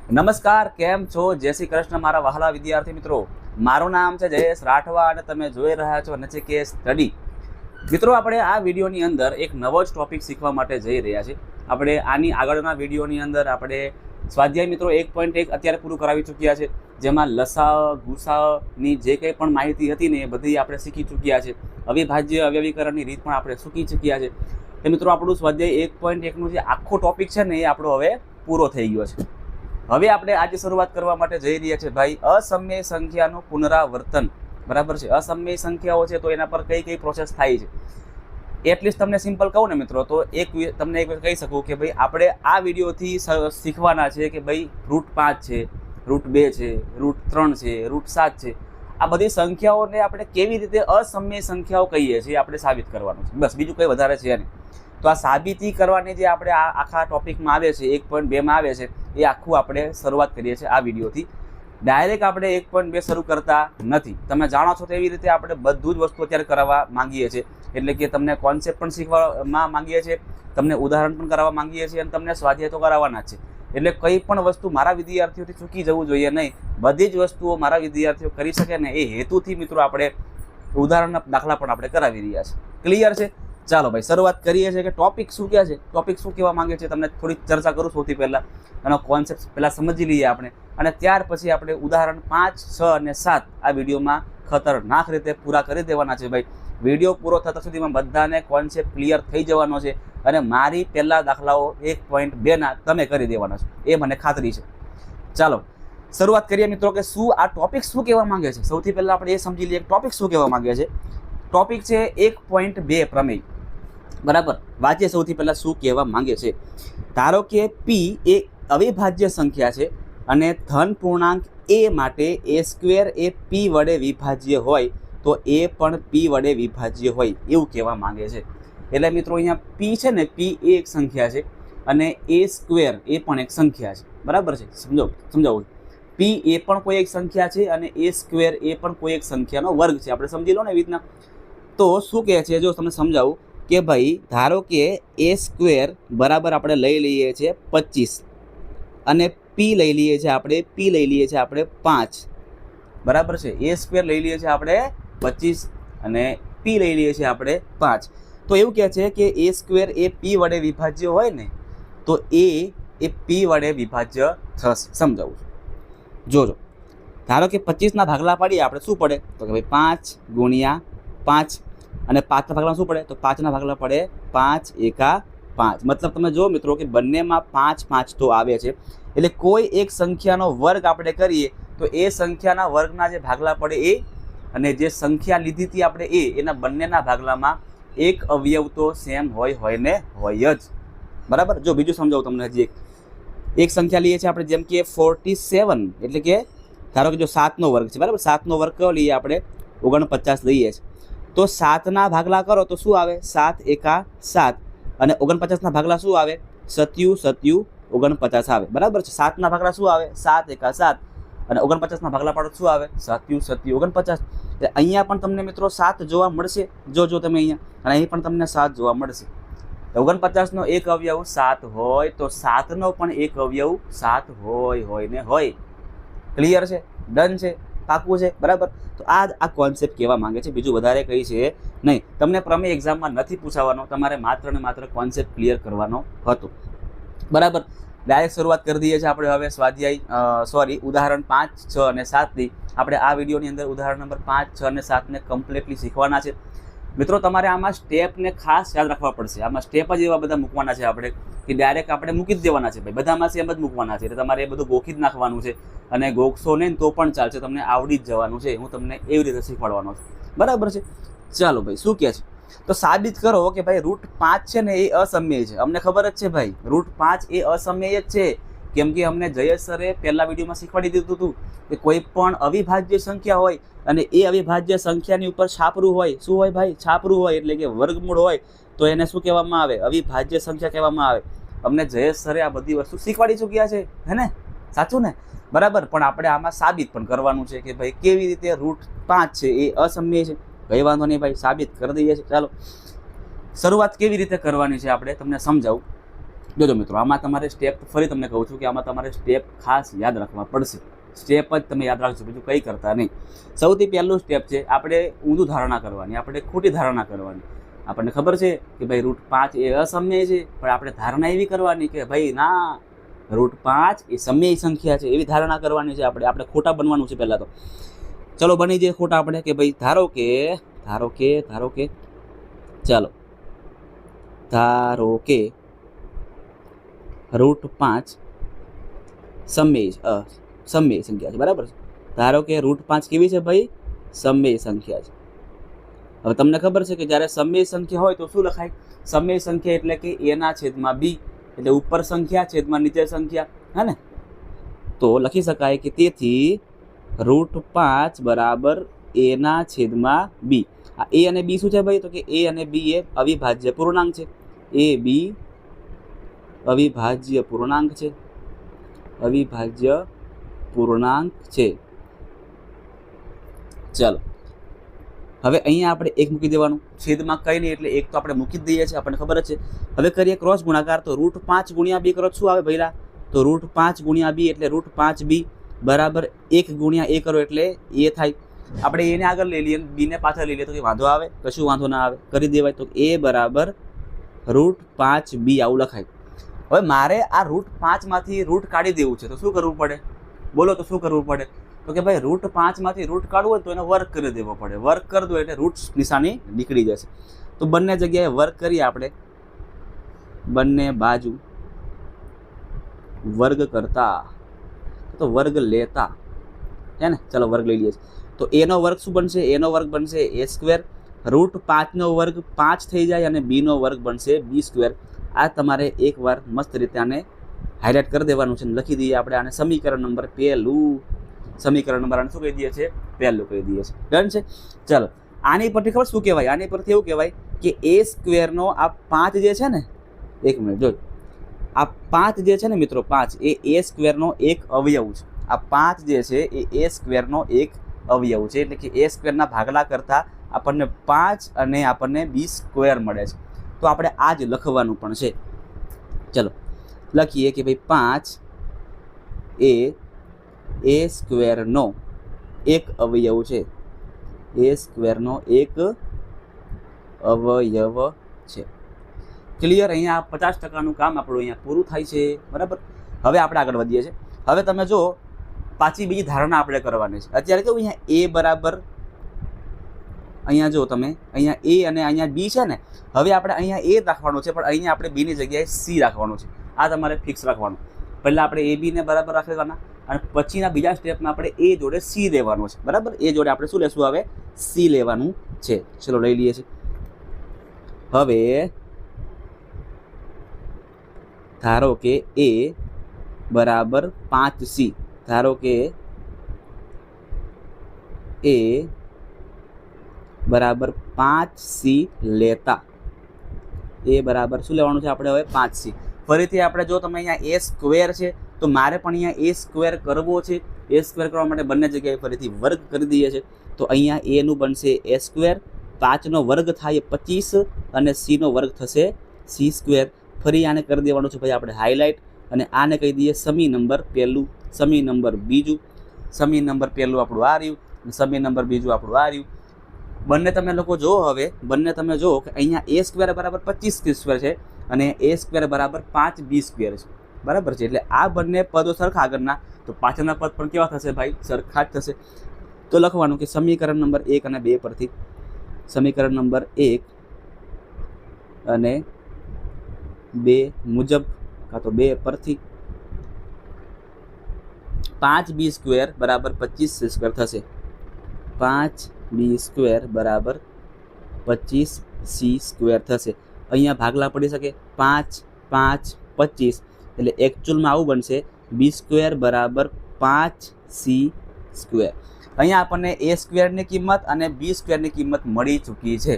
નમસ્કાર, કેમ છો? જય શ્રી કૃષ્ણ મારા વહાલા વિદ્યાર્થી મિત્રો. મારું નામ છે જયેશ રાઠવા અને તમે જોઈ રહ્યા છો નચિકેત સ્ટડી. મિત્રો, આપણે આ વિડીયોની અંદર એક નવો જ ટોપિક શીખવા માટે જઈ રહ્યા છીએ. આપણે આની આગળના વિડીયોની અંદર આપણે સ્વાધ્યાય મિત્રો 1.1 અત્યારે પૂરું કરાવી ચૂક્યા છે, જેમાં લસા ગુસાની જે કંઈ પણ માહિતી હતી ને એ બધી આપણે શીખી ચૂક્યા છે. અવિભાજ્ય અવ્યવીકરણની રીત પણ આપણે શીખી ચૂક્યા છે. તો મિત્રો, આપણું સ્વાધ્યાય 1.1નું જે આખો ટોપિક છે ને એ આપણો હવે પૂરો થઈ ગયો છે. હવે આપણે આજે શરૂઆત કરવા માટે જઈ રહ્યા છે ભાઈ અસમય સંખ્યાનું પુનરાવર્તન. બરાબર છે, અસમય સંખ્યાઓ છે તો એના પર કઈ કઈ પ્રોસેસ થાય છે એટલીસ્ટ તમને સિમ્પલ કહું ને મિત્રો, તો તમને એક કહી શકું કે ભાઈ આપણે આ વિડીયોથી શીખવાના છે કે ભાઈ √5 છે, √2 છે, √3 છે, √7 છે, આ બધી સંખ્યાઓને આપણે કેવી રીતે અસમય સંખ્યાઓ કહીએ છીએ આપણે સાબિત કરવાનું છે. બસ, બીજું કંઈ વધારે છે નહીં. તો આ સાબિતી કરવાની જે આપણે આ આખા ટોપિકમાં આવે છે 1.2માં આવે છે એ આખું આપણે શરૂઆત કરીએ છીએ આ વિડીયોથી. ડાયરેક્ટ આપણે 1.2 શરૂ કરતા નથી. તમે જાણો છો તેવી રીતે આપણે બધું જ વસ્તુ અત્યારે કરાવવા માંગીએ છીએ. એટલે કે તમને કોન્સેપ્ટ પણ શીખવા માંગીએ છીએ, તમને ઉદાહરણ પણ કરાવવા માંગીએ છીએ અને તમને સ્વાધ્યાય તો કરાવવાના જ છે. એટલે કંઈ પણ વસ્તુ મારા વિદ્યાર્થીઓથી ચૂકી જવું જોઈએ નહીં. બધી જ વસ્તુઓ મારા વિદ્યાર્થીઓ કરી શકે ને એ હેતુથી મિત્રો આપણે ઉદાહરણના દાખલા પણ આપણે કરાવી રહ્યા છીએ. ક્લિયર છે? ચાલો ભાઈ, શરૂઆત કરીએ છીએ કે ટોપિક શું કહે છે, ટોપિક શું કહેવા માંગે છે. તમને થોડી ચર્ચા કરું સૌથી પહેલાં. એનો કોન્સેપ્ટ પહેલાં સમજી લઈએ આપણે, અને ત્યાર પછી આપણે ઉદાહરણ 5, 6 અને 7 આ વિડીયોમાં ખતરનાક રીતે પૂરા કરી દેવાના છે ભાઈ. વિડીયો પૂરો થતા સુધીમાં બધાને કોન્સેપ્ટ ક્લિયર થઈ જવાનો છે અને મારી પહેલા દાખલાઓ 1.2ના તમે કરી દેવાના છો, એ મને ખાતરી છે. ચાલો શરૂઆત કરીએ મિત્રો કે શું આ ટોપિક શું કહેવા માંગે છે. સૌથી પહેલાં આપણે એ સમજી લઈએ ટોપિક શું કહેવા માંગે છે. ટોપિક છે 1.2 પ્રમેય. બરાબર, વાંચીએ સૌથી પહેલાં શું કહેવા માંગે છે. ધારો કે પી એ અવિભાજ્ય સંખ્યા છે અને ધન પૂર્ણાંક એ માટે a² એ પી વડે વિભાજ્ય હોય તો એ પણ પી વડે વિભાજ્ય હોય એવું કહેવા માંગે છે. એટલે મિત્રો અહીંયા પી છે ને, પી એ એક સંખ્યા છે અને a² એ પણ એક સંખ્યા છે. બરાબર છે, સમજાવું. પી એ પણ કોઈ એક સંખ્યા છે અને a² એ પણ કોઈ એક સંખ્યાનો વર્ગ છે. આપણે સમજી લો ને એવી રીતના. તો શું કહે છે, જો તમને સમજાવું કે ભાઈ ધારો કે a² બરાબર આપણે લઈ લઈએ છીએ 25 અને પી લઈ લઈએ છીએ આપણે 5. બરાબર છે, a² લઈ લઈએ છીએ આપણે 25 અને પી લઈ લઈએ છીએ આપણે 5. તો એવું કહે છે કે a² એ પી વડે વિભાજ્ય હોય ને તો એ પી વડે વિભાજ્ય થશે. સમજાવું છું, જોજો. ધારો કે 25ના ભાગલા પાડીએ આપણે, શું પડે તો કે ભાઈ 5 ગુણ્યા 5 અને 5ના ભાગલા શું પડે તો 5ના ભાગલા પડે 5 એકા 5. મતલબ તમે જો મિત્રો કે બંનેમાં 5 5 તો આવે છે. એટલે કોઈ એક સંખ્યાનો વર્ગ આપણે કરીએ તો એ સંખ્યાના વર્ગના જે ભાગલા પડે એ, અને જે સંખ્યા લીધી હતી આપણે એના બંનેના ભાગલામાં એક અવયવ તો સેમ હોય ને હોય જ. બરાબર, જો બીજું સમજાવું તમને. હજી એક સંખ્યા લઈએ છીએ આપણે, જેમ કે 47. એટલે કે ધારો કે જો 7નો વર્ગ છે, બરાબર, 7નો વર્ગ કયો લઈએ આપણે 49 લઈએ છીએ. તો 7ના ભાગલા કરો તો શું આવે 7 એકા 7 અને 49ના ભાગલા શું આવે 7 49 આવે. બરાબર છે, 7ના ભાગલા શું આવે 7 એકા 7 અને 49ના ભાગલા પાડો શું આવે 7 49. અહીંયા પણ તમને મિત્રો 7 જોવા મળશે. જો તમે અહીંયા, અને અહીં પણ તમને 7 જોવા મળશે. 49નો એક અવયવ 7 હોય તો 7નો પણ એક અવયવ 7 હોય ને હોય. ક્લિયર છે? ડન છે? પાકું છે? બરાબર. તો આ કોન્સેપ્ટ કહેવા માંગે છે, બીજું વધારે કંઈ છે નહીં. તમને પ્રમેય એક્ઝામમાં નથી પૂછાવાનો, તમારે માત્ર ને માત્ર કોન્સેપ્ટ ક્લિયર કરવાનો હતો. બરાબર, ડાયરેક્ટ શરૂઆત કરી દઈએ છીએ આપણે હવે સ્વાધ્યાય ઉદાહરણ 5, 6 અને 7ની. આપણે આ વિડીયોની અંદર ઉદાહરણ નંબર 5, 6 અને 7ને કમ્પ્લીટલી શીખવાના છે. મિત્રો, તમારે આમાં સ્ટેપને ખાસ યાદ રાખવા પડશે. આમાં સ્ટેપ જ એવા બધા મૂકવાના છે આપણે કે ડાયરેક્ટ આપણે મૂકી જ દેવાના છે ભાઈ. બધામાં સેમ જ મૂકવાના છે. એટલે તમારે એ બધું ગોખી જ નાખવાનું છે અને ગોખશો નહીં તો પણ ચાલશે, તમને આવડી જ જવાનું છે. હું તમને એવી રીતે શીખવાડવાનો છું. બરાબર છે? ચાલો ભાઈ, શું કહે છે તો સાબિત કરો કે ભાઈ √5 છે ને એ અસમય છે. અમને ખબર જ છે ભાઈ, √5 એ અસમય જ છે. કેમ કે અમને જયેશ સરે પહેલા વિડીયોમાં શીખવાડી દીધું હતું કે કોઈ પણ અવિભાજ્ય સંખ્યા હોય અને એ અવિભાજ્ય સંખ્યાની ઉપર છાપરું હોય. શું હોય ભાઈ? છાપરું હોય, એટલે કે વર્ગમૂળ હોય. તો એને શું કહેવામાં આવે? અવિભાજ્ય સંખ્યા કહેવામાં આવે. અમને જયેશ સરે આ બધી વસ્તુ શીખવાડી ચૂક્યા છે, હે ને? સાચું ને? બરાબર. પણ આપણે આમાં સાબિત પણ કરવાનું છે કે ભાઈ કેવી રીતે √5 છે એ અસમય છે. કઈ વાંધો નહીં ભાઈ, સાબિત કરી દઈએ છીએ. ચાલો શરૂઆત કેવી રીતે કરવાની છે આપણે તમને સમજાવું. જોજો મિત્રો, આમાં તમારે સ્ટેપ ફરી તમને કહું છું કે આમાં તમારે સ્ટેપ ખાસ યાદ રાખવા પડશે. સ્ટેપ જ તમે યાદ રાખજો, બીજું કંઈ કરતા નહીં. સૌથી પહેલું સ્ટેપ છે આપણે ઊંધું ધારણા કરવાની, આપણે ખોટી ધારણા કરવાની. આપણને ખબર છે કે ભાઈ √5 એ અસમય છે, પણ આપણે ધારણા એવી કરવાની કે ભાઈ ના, √5 એ સમય સંખ્યા છે, એવી ધારણા કરવાની છે. આપણે ખોટા બનવાનું છે પહેલાં તો. ચલો બની જાય ખોટા આપણે કે ભાઈ ધારો કે ચાલો ધારો કે √5 સમય સંખ્યા છે, બરાબર છે. ધારો કે √5 કેવી છે ભાઈ? સમય સંખ્યા છે. હવે તમને ખબર છે કે જ્યારે સમય સંખ્યા હોય તો શું લખાય? સમય સંખ્યા એટલે કે a/b, એટલે ઉપર સંખ્યા છેદમાં નીચે સંખ્યા, હે ને? તો લખી શકાય કે તેથી √5 બરાબર a/b. આ a અને b શું છે ભાઈ? તો કે a અને b એ અવિભાજ્ય પૂર્ણાંક છે. a b અવિભાજ્ય પૂર્ણાંક છે, અવિભાજ્ય પૂર્ણાંક છે. ચાલો હવે અહીંયા આપણે 1 મૂકી દેવાનું, છેદમાં કંઈ નહીં એટલે 1 તો આપણે મૂકી જ દઈએ છીએ, આપણને ખબર જ છે. હવે કરીએ ક્રોસ ગુણાકાર, તો √5 × b કરો શું આવે ભઈલા? તો √5 × b એટલે √5b બરાબર 1 × a કરો એટલે a થાય. આપણે a ને આગળ લઈ લઈએ, b ને પાછળ લઈ લઈએ તો કે વાંધો આવે? કશું વાંધો ના આવે, કરી દેવાય. તો a બરાબર √5b આવું લખાય. હવે મારે આ √5 માંથી રૂટ કાઢી દેવું છે, તો શું કરવું પડે? બોલો તો શું કરવું પડે? તો કે ભાઈ √5 માંથી રૂટ કાઢવું હોય તો એને વર્ગ કરી દેવો પડે. વર્ગ કરી દો એટલે રૂટ નિશાની નીકળી જશે. તો બંને જગ્યાએ વર્ગ કરીએ આપણે, બંને બાજુ વર્ગ કરતા તો વર્ગ લેતા, હે ને? ચલો વર્ગ લઈ લઈએ. તો a નો વર્ગ શું બનશે? a નો વર્ગ બનશે a². √5 નો વર્ગ 5 થઈ જાય અને b નો વર્ગ બનશે b². આ તમારે એકવાર મસ્ત રીતે આને હાઇલાઇટ કરી દેવાનું છે. લખી દઈએ આપણે આને સમીકરણ નંબર પહેલું. સમીકરણ નંબર આને શું કહી દઈએ છીએ? પહેલું કહી દઈએ છીએ. ડન છે. ચાલો આની પરથી ખબર શું કહેવાય? આની પરથી એવું કહેવાય કે a² નો આ 5 જે છે ને, 1 મિનિટ જો, આ 5 જે છે ને મિત્રો, 5 એ a² નો એક અવયવ છે. આ 5 જે છે એ a² નો એક અવયવ છે, એટલે કે a² ના ભાગલા કરતાં આપણને 5 અને આપણને b² મળે છે. તો આપણે આ જ લખવાનું પણ છે. ચલો લખીએ કે ભાઈ 5 એ a² નો એક અવયવ છે, a² નો એક અવયવ છે. ક્લિયર? અહીંયા 50%નું કામ આપણું અહીંયા પૂરું થાય છે, બરાબર. હવે આપણે આગળ વધીએ છીએ. હવે તમે જો પાછી બીજી ધારણા આપણે કરવાની છે. અત્યારે કેવું અહીંયા a બરાબર, અહીંયા જો તમે અહીંયા a અને અહીંયા b છે ને, હવે આપણે અહીંયા a રાખવાનો છે, પણ અહીંયા આપણે b ની જગ્યાએ c રાખવાનું છે. આ તમારે ફિક્સ રાખવાનું. પહેલાં આપણે a b ને બરાબર રાખી દેવાના અને પછીના બીજા સ્ટેપમાં આપણે a જોડે c લેવાનું છે, બરાબર. a જોડે આપણે શું લેશું? હવે c લેવાનું છે. ચલો લઈ લઈએ છીએ. હવે ધારો કે a બરાબર 5c, ધારો કે a બરાબર 5c લેતા, a બરાબર શું લેવાનું છે આપણે હવે? 5c. ફરીથી આપણે જો તમે અહીંયા a² છે તો મારે પણ અહીંયા a² કરવો છે. a² કરવા માટે બંને જગ્યાએ ફરીથી વર્ગ કરી દઈએ છીએ. તો અહીંયા a નું બનશે a², 5 નો વર્ગ થાય 25 અને c નો વર્ગ થશે c². ફરી આને કરી દેવાનું છે ભાઈ આપણે હાઇલાઇટ, અને આને કહી દઈએ સમી નંબર પહેલું, સમી નંબર બીજું. સમી નંબર પહેલું આપણું આ રહ્યું, સમી નંબર બીજું આપણું આ રહ્યું. બંને તમે લોકો જો, હવે બંને તમે જો કે અહીંયા a² બરાબર 25c² છે અને a² બરાબર 5b² છે, બરાબર છે. એટલે આ બંને પદો સરખા આગળના, તો પાછળના પદ પણ કેવા થશે ભાઈ? સરખા જ થશે. તો લખવાનું કે સમીકરણ નંબર 1 અને 2 પરથી, સમીકરણ નંબર 1 અને 2 મુજબ કાં તો 2 પરથી 5b² બરાબર 25c² થશે. 5b² બરાબર 25c² થશે. અહીંયા ભાગલા પડી શકે, 5 5 25, એટલે એકચ્યુઅલમાં આવું બનશે b² બરાબર 5c². અહીંયા આપણને a² ની કિંમત અને b² ની કિંમત મળી ચૂકી છે.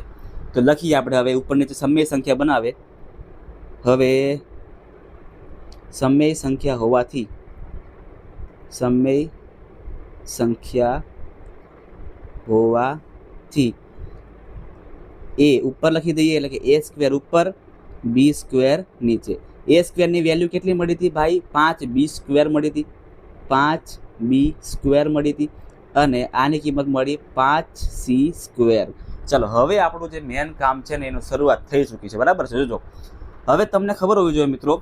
તો લખીએ આપણે હવે ઉપર નીચે સમય સંખ્યા બનાવે. હવે સમય સંખ્યા હોવાથી, સમય સંખ્યા હોવાથી a ઉપર લખી દઈએ, એટલે કે a² ઉપર b² નીચે. એ સ્ક્વેરની વેલ્યુ કેટલી મળી હતી ભાઈ? 5b² મળી હતી, 5b² મળી હતી, અને આની કિંમત મળી 5c². ચાલો હવે આપણું જે મેન કામ છે ને એનું શરૂઆત થઈ ચૂકી છે, બરાબર છે. જોજો હવે તમને ખબર હોવી જોઈએ મિત્રો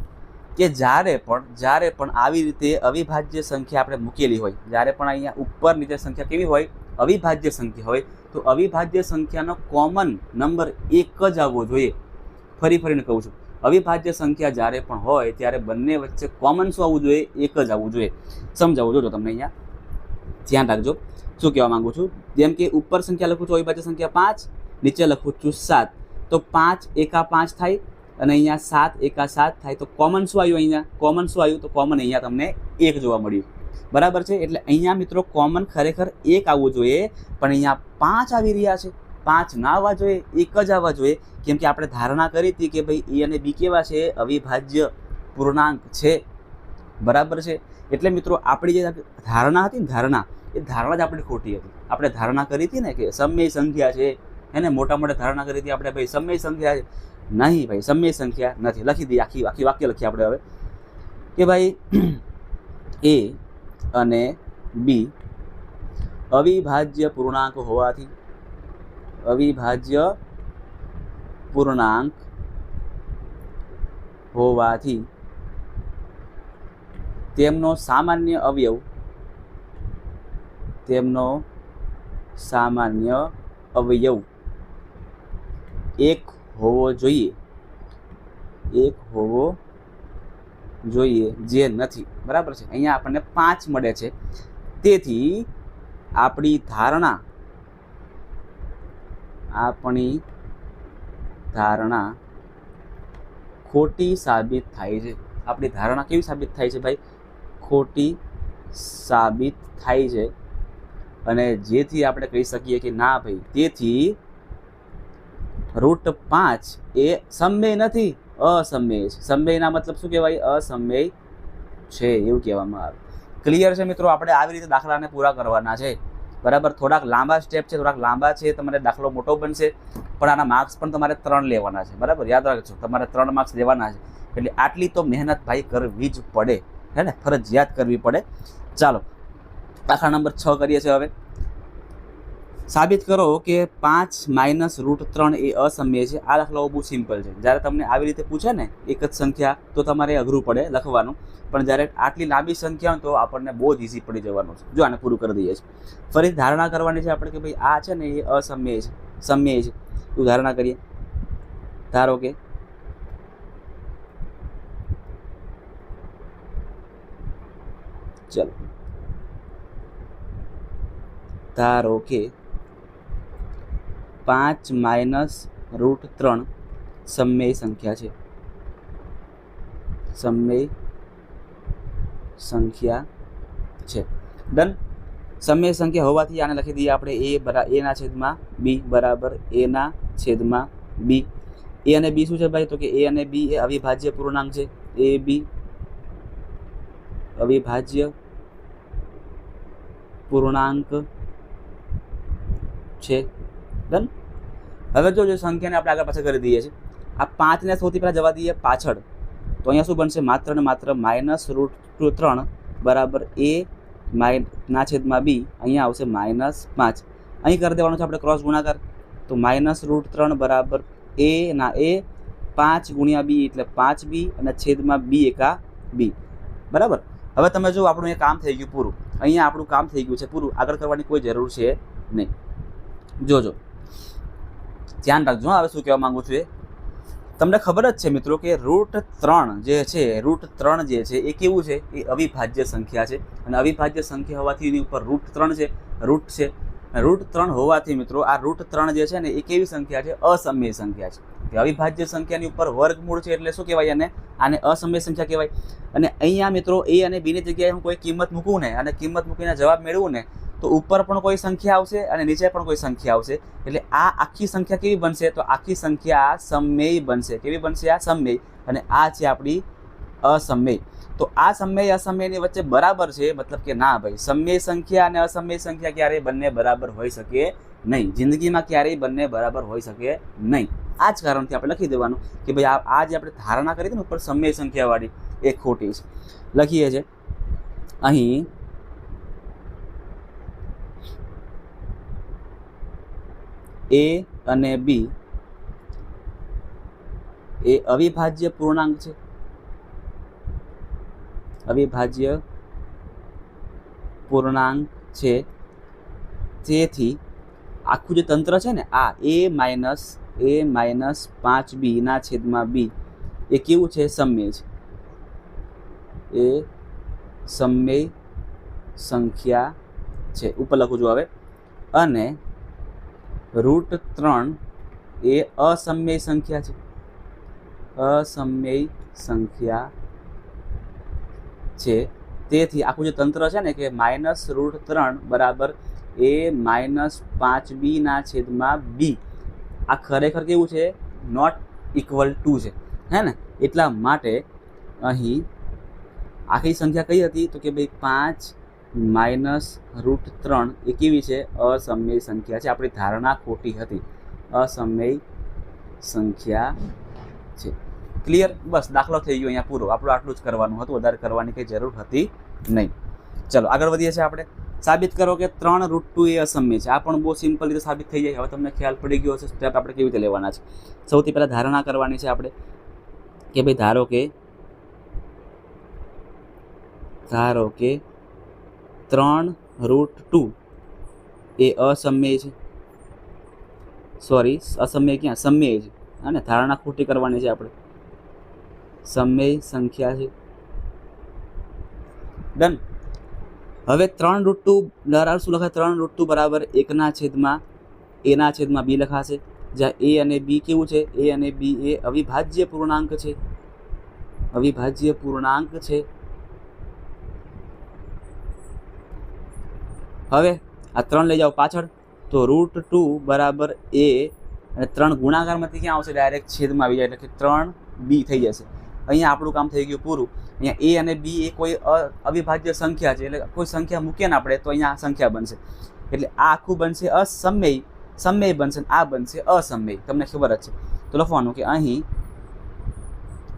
કે જ્યારે પણ આવી રીતે અવિભાજ્ય સંખ્યા આપણે મૂકેલી હોય, જ્યારે પણ અહીંયા ઉપર નીચે સંખ્યા કેવી હોય? અવિભાજ્ય સંખ્યા હોય, તો અવિભાજ્ય સંખ્યાનો કોમન નંબર એક જ આવવો જોઈએ. ફરીને કહું છું, અવિભાજ્ય સંખ્યા જ્યારે પણ હોય ત્યારે બંને વચ્ચે કોમન શું આવવું જોઈએ? એક જ આવવું જોઈએ. સમજાવું, જોજો તમને અહીંયા ધ્યાન રાખજો શું કહેવા માંગુ છું. જેમ કે ઉપર સંખ્યા લખું છું અવિભાજ્ય સંખ્યા 5, નીચે લખું છું 7, તો 5 એકા 5 થાય અને અહીંયા 7 એકા 7 થાય. તો કોમન શું આવ્યું? અહીંયા કોમન શું આવ્યું? તો કોમન અહીંયા તમને 1 જોવા મળ્યું, બરાબર છે. એટલે અહીંયા મિત્રો કોમન ખરેખર 1 આવવું જોઈએ, પણ અહીંયા 5 આવી રહ્યા છે. 5 ના આવવા જોઈએ, 1 જ આવવા જોઈએ, કેમ કે આપણે ધારણા કરી હતી કે ભાઈ એ અને બી કેવા છે? અવિભાજ્ય પૂર્ણાંક છે, બરાબર છે. એટલે મિત્રો આપણી જે ધારણા હતી ને, એ ધારણા જ આપણી ખોટી હતી. આપણે ધારણા કરી હતી ને કે સમય સંખ્યા છે, એને મોટા ધારણા કરી હતી આપણે ભાઈ સમય સંખ્યા છે. નહીં ભાઈ, સમય સંખ્યા નથી. લખી દઈએ, આખી વાક્ય લખીએ આપણે હવે કે ભાઈ એ અને બી અવિભાજ્ય પૂર્ણાંક હોવાથી તેમનો સામાન્ય અવયવ એક હોવો જોઈએ, જે નથી, બરાબર છે. અહીંયા આપણને 5 મળે છે, તેથી આપણી ધારણા ખોટી સાબિત થાય છે. આપણી ધારણા કેવી સાબિત થાય છે ભાઈ? ખોટી સાબિત થાય છે. અને જેથી આપણે કહી શકીએ કે ના ભાઈ, તેથી √5 એ સમય નથી, અસમય છે. સમયના મતલબ શું કહેવાય? અસમય છે, એવું કહેવામાં આવે. ક્લિયર છે મિત્રો? આપણે આવી રીતે દાખલાને પૂરા કરવાના છે, બરાબર. થોડાક લાંબા સ્ટેપ છે, થોડાક લાંબા છે, તમારે દાખલો મોટો બનશે, પણ આના માર્ક્સ પણ તમારે 3 લેવાના છે, બરાબર. યાદ રાખજો, તમારે 3 માર્ક્સ લેવાના છે. એટલે આટલી તો મહેનત ભાઈ કરવી જ પડે, હે ને? ફરજિયાત કરવી પડે. ચાલો દાખલા નંબર 6 કરીએ છીએ. હવે સાબિત કરો કે 5 - √3 એ અસમય છે. આ દાખલાઓ બહુ સિમ્પલ છે. જ્યારે તમને આવી રીતે પૂછે ને એક જ સંખ્યા, તો તમારે અઘરું પડે લખવાનું, પણ જ્યારે આટલી લાંબી સંખ્યા હોય તો આપણને બહુ જ ઇઝી પડી જવાનું છે. જો આને પૂરું કરી દઈએ છીએ. ફરી ધારણા કરવાની છે આપણે કે ભાઈ આ છે ને એ અસમય છે, સમય છે. તો ધારણા કરીએ. ધારો કે ચલો ધારો કે 5 - √3 સમય સંખ્યા છે, ડન. સમય સંખ્યા હોવાથી આને લખી દઈએ આપણે a/b બરાબર a/b. એ અને બી શું છે ભાઈ? તો કે એ અને બી એ અવિભાજ્ય પૂર્ણાંક છે. એ બી અવિભાજ્ય પૂર્ણાંક છે, ડન. હવે જો સંખ્યાને આપણે આગળ પાછળ કરી દઈએ છીએ. આ 5 ને સૌથી પહેલાં જવા દઈએ પાછળ, તો અહીંયા શું બનશે? માત્ર ને માત્ર -√3 બરાબર a/b. અહીંયા આવશે -5. અહીં કરી દેવાનું છે આપણે ક્રોસ ગુણાકાર. તો -√3 બરાબર a ના a, 5 × b એટલે 5b, અને છેદમાં b એકા b, બરાબર. હવે તમે જો આપણું એ કામ થઈ ગયું પૂરું. અહીંયા આપણું કામ થઈ ગયું છે પૂરું. આગળ કરવાની કોઈ જરૂર છે નહીં. જોજો, ધ્યાન રાખજો. હવે શું કહેવા માંગુ છું એ તમને ખબર જ છે મિત્રો કે √3 જે છે, એ કેવું છે? એ અવિભાજ્ય સંખ્યા છે. અને અવિભાજ્ય સંખ્યા હોવાથી એની ઉપર √3 છે, રૂટ છે. √3 હોવાથી મિત્રો આ √3 જે છે ને એ કેવી સંખ્યા છે? અસમય સંખ્યા છે. અવિભાજ્ય સંખ્યાની ઉપર વર્ગમૂળ છે એટલે શું કહેવાય? આને અસમય સંખ્યા કહેવાય. અને અહીંયા મિત્રો એ અને બીની જગ્યાએ હું કોઈ કિંમત મૂકું ને, અને કિંમત મૂકીને જવાબ મેળવું ને, તો ઉપર પણ કોઈ સંખ્યા આવશે અને નીચે પણ કોઈ સંખ્યા આવશે. એટલે આ આખી સંખ્યા કેવી બનશે? તો આખી સંખ્યા સમય બનશે. કેવી બનશે? આ સમય. અને આ છે આપણી અસમય. તો આ સમય અસમયની વચ્ચે બરાબર છે, મતલબ કે ના ભાઈ, સમય સંખ્યા અને અસમય સંખ્યા ક્યારેય બંને બરાબર હોઈ શકે નહીં. જિંદગીમાં ક્યારેય બંને બરાબર હોઈ શકે નહીં. આ જ કારણથી આપણે લખી દેવાનું કે ભાઈ આ જે આપણે ધારણા કરી હતી ને ઉપર સમય સંખ્યાવાળી એ ખોટી છે. લખીએ છીએ અહીં A અને B એ અવિભાજ્ય પૂર્ણાંક છે. અવિભાજ્ય પૂર્ણાંક છે. તેથી આખું જે તંત્ર છે ને આ a-5b ના છેદમાં b એ કેવું છે? સમય છે. એ સમય સંખ્યા છે. ઉપર લખું છું હવે. અને √3 એ અસમય સંખ્યા છે. અસમય સંખ્યા છે. તેથી આખું જે તંત્ર છે ને કે -√3 બરાબર a-5b ના છેદમાં b આ ખરેખર કેવું છે? નોટ ઇક્વલ ટુ છે, હે ને? એટલા માટે અહીં આખી સંખ્યા કઈ હતી? તો કે ભાઈ 5 - √3 એ કેવી છે? અસમય સંખ્યા છે. આપણી ધારણા ખોટી હતી. અસમય સંખ્યા છે. ક્લિયર? બસ દાખલો થઈ ગયો અહીંયા પૂરો. આપણું આટલું જ કરવાનું હતું, વધારે કરવાની કંઈ જરૂર હતી નહીં. ચલો આગળ વધીએ છીએ આપણે. સાબિત કરો કે 3√2 એ અસમય છે. આ પણ બહુ સિમ્પલ રીતે સાબિત થઈ જાય. હવે તમને ખ્યાલ પડી ગયો હશે સ્ટેપ આપણે કેવી રીતે લેવાના છે. સૌથી પહેલાં ધારણા કરવાની છે આપણે કે ભાઈ ધારો કે 3√2 એ અસમય છે. સોરી, અસમય ક્યાં? સમય છે. અને ધારણા ખોટી કરવાની છે આપણે. સમય સંખ્યા છે. ડન. હવે 3√2 બરાબર શું લખાય? 3√2 બરાબર 1/a/b લખાશે. જ્યાં a અને b કેવું છે? a અને b એ અવિભાજ્ય પૂર્ણાંક છે. અવિભાજ્ય પૂર્ણાંક છે. હવે આ 3 લઈ જાઓ પાછળ, તો √2 બરાબર a અને 3 ગુણાકારમાંથી ક્યાં આવશે? ડાયરેક્ટ છેદમાં આવી જાય, એટલે કે 3b થઈ જશે. અહીંયા આપણું કામ થઈ ગયું પૂરું. અહીંયા a અને b એ કોઈ અવિભાજ્ય સંખ્યા છે, એટલે કોઈ સંખ્યા મૂકીએ ને આપણે તો અહીંયા સંખ્યા બનશે. એટલે આ આખું બનશે અસમય, સમય બનશે, આ બનશે અસમય. તમને ખબર જ છે. તો લખવાનું કે અહીં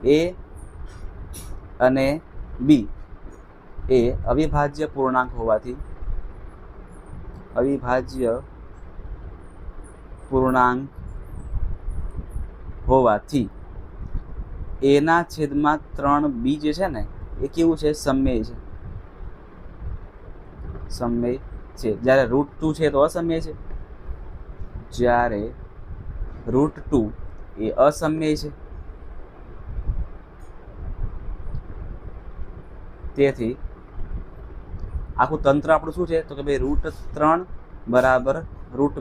a અને b એ અવિભાજ્ય પૂર્ણાંક હોવાથી a ના છેદમાં 3b જે છે ને એ કેવું છે? સમય છે. સમય છે. જ્યારે √2 છે તો અસમય છે. જ્યારે √2 એ અસમય છે. તેથી આખું તંત્ર આપણું શું છે? તો કે ભાઈ √3 બરાબર √2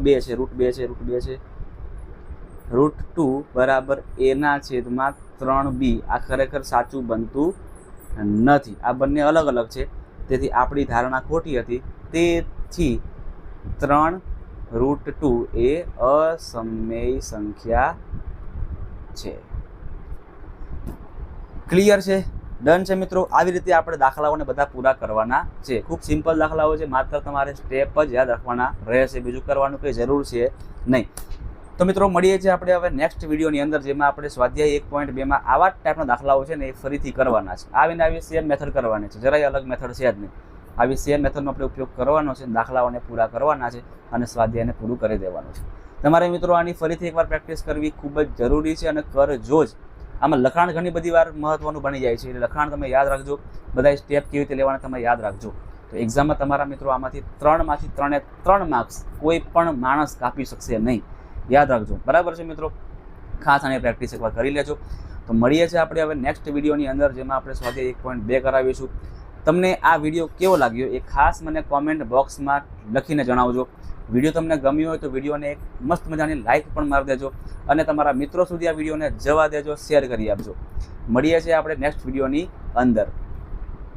છે. √2 બરાબર a ના છેદમાં 3b. આ ખરેખર સાચું બનતું નથી. આ બંને અલગ અલગ છે. તેથી આપણી ધારણા ખોટી હતી. તેથી 3√2 એ અસમય સંખ્યા છે. ક્લિયર છે? ડન છે મિત્રો. આવી રીતે આપણે દાખલાઓને બધા પૂરા કરવાના છે. ખૂબ સિમ્પલ દાખલાઓ છે. માત્ર તમારે સ્ટેપ જ યાદ રાખવાના રહેશે. બીજું કરવાનું કંઈ જરૂર છે નહીં. તો મિત્રો મળીએ છીએ આપણે હવે નેક્સ્ટ વિડીયોની અંદર, જેમાં આપણે સ્વાધ્યાય 1.2માં આવા ટાઈપના દાખલાઓ છે ને એ ફરીથી કરવાના છે. આવીને આવી સેમ મેથડ કરવાની છે. જરાય અલગ મેથડ છે જ નહીં. આવી સેમ મેથડનો આપણે ઉપયોગ કરવાનો છે. દાખલાઓને પૂરા કરવાના છે અને સ્વાધ્યાયને પૂરું કરી દેવાનું છે. તમારે મિત્રો આની ફરીથી એકવાર પ્રેક્ટિસ કરવી ખૂબ જ જરૂરી છે અને કરજો જ. આમાં લખાણ ઘણી બધી વાર મહત્વનું બની જાય છે. એટલે લખાણ તમે યાદ રાખજો. બધા સ્ટેપ કેવી રીતે લેવાના તમે યાદ રાખજો. તો એક્ઝામમાં તમારા મિત્રો આમાંથી 3 માર્ક્સ કોઈ પણ માણસ કાપી શકશે નહીં. યાદ રાખજો. બરાબર છે મિત્રો? ખાસ આની પ્રેક્ટિસ એકવાર કરી લેજો. તો મળીએ છીએ આપણે હવે નેક્સ્ટ વિડીયોની અંદર, જેમાં આપણે સ્વાધ્યાય 1.2 કરાવીશું. તમને આ વિડીયો કેવો લાગ્યો એ ખાસ મને કોમેન્ટ બોક્સમાં લખીને જણાવજો. વિડીયો તમને ગમ્યો હોય તો વિડીયોને એક મસ્ત મજાની લાઇક પણ મારી દેજો અને તમારા મિત્રો સુધી આ વિડીયોને જવા દેજો, શેર કરી આપજો. મળીએ છીએ આપણે નેક્સ્ટ વિડીયોની અંદર.